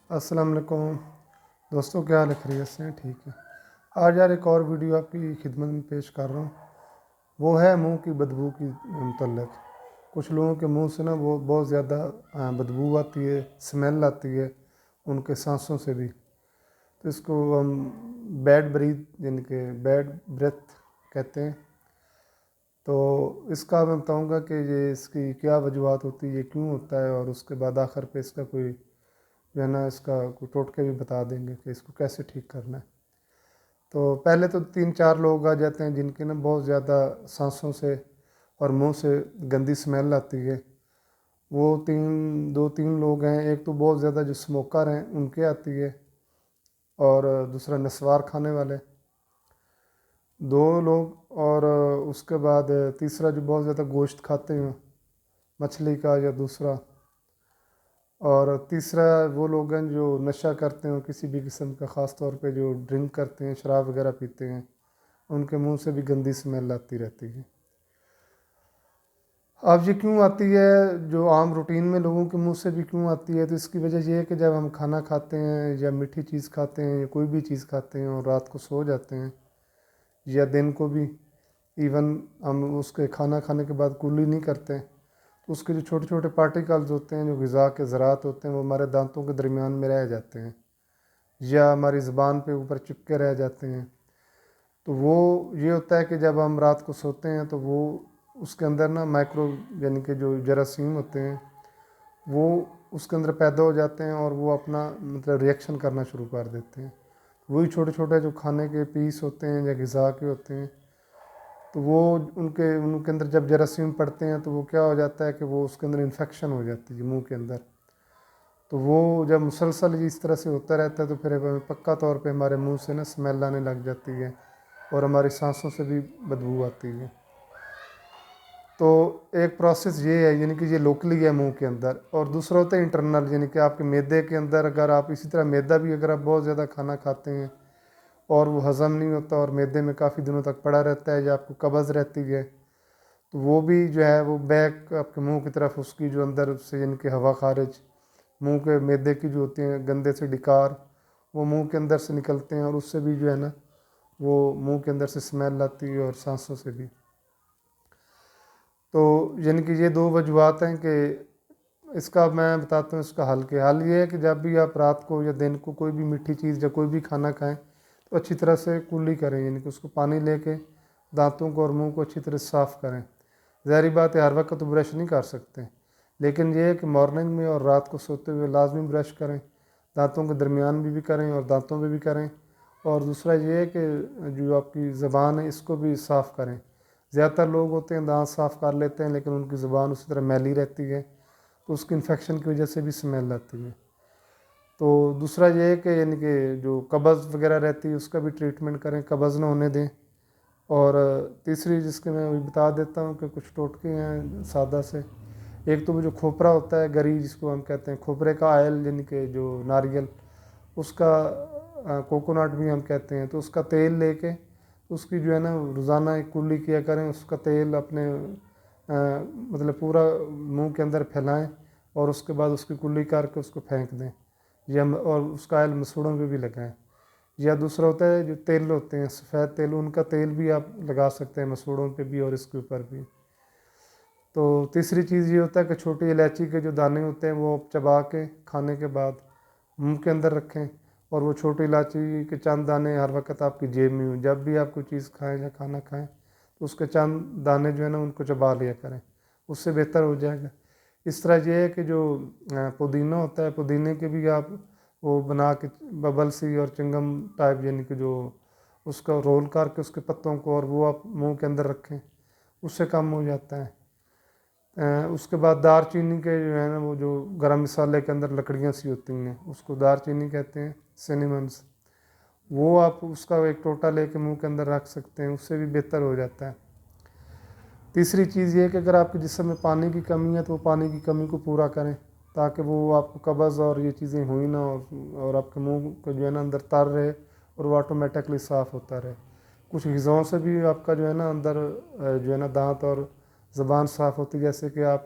السلام علیکم دوستوں، کیا حال ہے؟ خیریت سے ہیں؟ ٹھیک ہے۔ آج یار ایک اور ویڈیو آپ کی خدمت میں پیش کر رہا ہوں۔ وہ ہے منہ کی بدبو کی متعلق۔ کچھ لوگوں کے منہ سے نا وہ بہت زیادہ بدبو آتی ہے، سمیل آتی ہے ان کے سانسوں سے بھی۔ تو اس کو ہم بیڈ بریتھ یعنی کہ بیڈ بریتھ کہتے ہیں۔ تو اس کا میں بتاؤں گا کہ یہ اس کی کیا وجوہات ہوتی ہے، یہ کیوں ہوتا ہے، اور اس کے بعد آخر پہ اس کا کوئی جو ہے نا اس کا کوئی ٹوٹکے بھی بتا دیں گے کہ اس کو کیسے ٹھیک کرنا ہے۔ تو پہلے تو 3-4 لوگ آ جاتے ہیں جن کے نا بہت زیادہ سانسوں سے اور منہ سے گندی سمیل آتی ہے۔ وہ 2-3 لوگ ہیں۔ ایک تو بہت زیادہ جو سموکر ہیں ان کے آتی ہے، اور دوسرا نسوار کھانے والے 2 لوگ، اور اس کے بعد تیسرا جو بہت زیادہ گوشت کھاتے ہیں مچھلی کا یا دوسرا، اور تیسرا وہ لوگ ہیں جو نشہ کرتے ہیں کسی بھی قسم کا، خاص طور پہ جو ڈرنک کرتے ہیں، شراب وغیرہ پیتے ہیں، ان کے منہ سے بھی گندی سمیل آتی رہتی ہے۔ اب یہ کیوں آتی ہے، جو عام روٹین میں لوگوں کے منہ سے بھی کیوں آتی ہے؟ تو اس کی وجہ یہ ہے کہ جب ہم کھانا کھاتے ہیں یا میٹھی چیز کھاتے ہیں یا کوئی بھی چیز کھاتے ہیں اور رات کو سو جاتے ہیں یا دن کو بھی، ایون ہم اس کے کھانا کھانے کے بعد کلی نہیں کرتے، تو اس کے جو چھوٹے چھوٹے پارٹیکلز ہوتے ہیں، جو غذا کے ذرات ہوتے ہیں، وہ ہمارے دانتوں کے درمیان میں رہ جاتے ہیں یا ہماری زبان پہ اوپر چپکے رہ جاتے ہیں۔ تو وہ یہ ہوتا ہے کہ جب ہم رات کو سوتے ہیں تو وہ اس کے اندر نا مائکرو یعنی کہ جو جراثیم ہوتے ہیں وہ اس کے اندر پیدا ہو جاتے ہیں، اور وہ اپنا مطلب ریئیکشن کرنا شروع کر دیتے ہیں۔ وہی چھوٹے چھوٹے جو کھانے کے پیس ہوتے ہیں یا غذا کے ہوتے ہیں، تو وہ ان کے اندر جب جراثیم پڑتے ہیں تو وہ کیا ہو جاتا ہے کہ وہ اس کے اندر انفیکشن ہو جاتی ہے منہ کے اندر۔ تو وہ جب مسلسل اس طرح سے ہوتا رہتا ہے تو پھر پکا طور پہ ہمارے منہ سے نا سمیل آنے لگ جاتی ہے، اور ہماری سانسوں سے بھی بدبو آتی ہے۔ تو ایک پروسیس یہ ہے، یعنی کہ یہ لوکلی ہے منہ کے اندر، اور دوسرا ہوتا ہے انٹرنل، یعنی کہ آپ کے معدے کے اندر اگر آپ اسی طرح میدا بھی اگر آپ بہت زیادہ کھانا کھاتے ہیں اور وہ ہضم نہیں ہوتا اور معدے میں کافی دنوں تک پڑا رہتا ہے یا آپ کو قبض رہتی ہے، تو وہ بھی جو ہے وہ بیک آپ کے منہ کی طرف اس کی جو اندر سے یعنی کہ ہوا خارج منہ کے معدے کی جو ہوتی ہیں گندے سے ڈکار، وہ منہ کے اندر سے نکلتے ہیں، اور اس سے بھی جو ہے نا وہ منہ کے اندر سے سمیل آتی ہے اور سانسوں سے بھی۔ تو یعنی کہ یہ 2 وجوہات ہیں کہ اس کا میں بتاتا ہوں اس کا حل کیا۔ حل یہ ہے کہ جب بھی آپ رات کو یا دن کو کوئی بھی میٹھی چیز یا کوئی بھی کھانا کھائیں تو اچھی طرح سے کلی کریں، یعنی کہ اس کو پانی لے کے دانتوں کو اور منہ کو اچھی طرح صاف کریں۔ ظاہری بات ہے ہر وقت تو برش نہیں کر سکتے، لیکن یہ ہے کہ مارننگ میں اور رات کو سوتے ہوئے لازمی برش کریں، دانتوں کے درمیان بھی کریں اور دانتوں پہ بھی کریں، اور دوسرا یہ ہے کہ جو آپ کی زبان ہے اس کو بھی صاف کریں۔ زیادہ تر لوگ ہوتے ہیں دانت صاف کر لیتے ہیں لیکن ان کی زبان اسی طرح میلی رہتی ہے، تو اس کی انفیکشن کی وجہ سے بھی سمیل آتی ہے۔ تو دوسرا یہ ہے کہ یعنی کہ جو قبض وغیرہ رہتی ہے اس کا بھی ٹریٹمنٹ کریں، قبض نہ ہونے دیں۔ اور تیسری جس کے میں بتا دیتا ہوں کہ کچھ ٹوٹکے ہیں سادہ سے۔ ایک تو وہ جو کھوپرا ہوتا ہے، گری جس کو ہم کہتے ہیں، کھوپرے کا آئل یعنی کہ جو ناریل، اس کا کوکونٹ بھی ہم کہتے ہیں، تو اس کا تیل لے کے اس کی جو ہے نا روزانہ ایک کلی کیا کریں، اس کا تیل اپنے مطلب پورا منہ کے اندر پھیلائیں، اور اس کے بعد اس کی کلی کر کے اس کو پھینک دیں، یا اور اس کا آئل مسوڑوں پہ بھی لگائیں۔ یا دوسرا ہوتا ہے جو تیل ہوتے ہیں سفید تیل، ان کا تیل بھی آپ لگا سکتے ہیں مسوڑوں پہ بھی اور اس کے اوپر بھی۔ تو تیسری چیز یہ ہوتا ہے کہ چھوٹی الائچی کے جو دانے ہوتے ہیں وہ چبا کے کھانے کے بعد منہ کے اندر رکھیں، اور وہ چھوٹی الائچی کے چند دانے ہر وقت آپ کی جیب میں ہوں، جب بھی آپ کوئی چیز کھائیں یا کھانا کھائیں تو اس کے چند دانے جو ہیں نا ان کو چبا لیا کریں، اس سے بہتر ہو جائے گا۔ اس طرح یہ ہے کہ جو پودینہ ہوتا ہے، پودینے کے بھی آپ وہ بنا کے ببل سی اور چنگم ٹائپ، یعنی کہ جو اس کا رول کر کے اس کے پتوں کو، اور وہ آپ منہ کے اندر رکھیں، اس سے کم ہو جاتا ہے۔ اس کے بعد دار چینی کے جو ہے نا وہ جو گرم مسالے کے اندر لکڑیاں سی ہوتی ہیں اس کو دار چینی کہتے ہیں، سینیمنز، وہ آپ اس کا ایک ٹوٹا لے کے منہ کے اندر رکھ سکتے ہیں، اس سے بھی بہتر ہو جاتا ہے۔ تیسری چیز یہ ہے کہ اگر آپ کے جسم میں پانی کی کمی ہے تو وہ پانی کی کمی کو پورا کریں، تاکہ وہ آپ کو قبض اور یہ چیزیں ہوئی نہ، اور آپ کے منہ کو جو ہے نا اندر تر رہے اور وہ آٹومیٹکلی صاف ہوتا رہے۔ کچھ غذاؤں سے بھی آپ کا جو ہے نا اندر جو ہے نا دانت اور زبان صاف ہوتی ہے، جیسے کہ آپ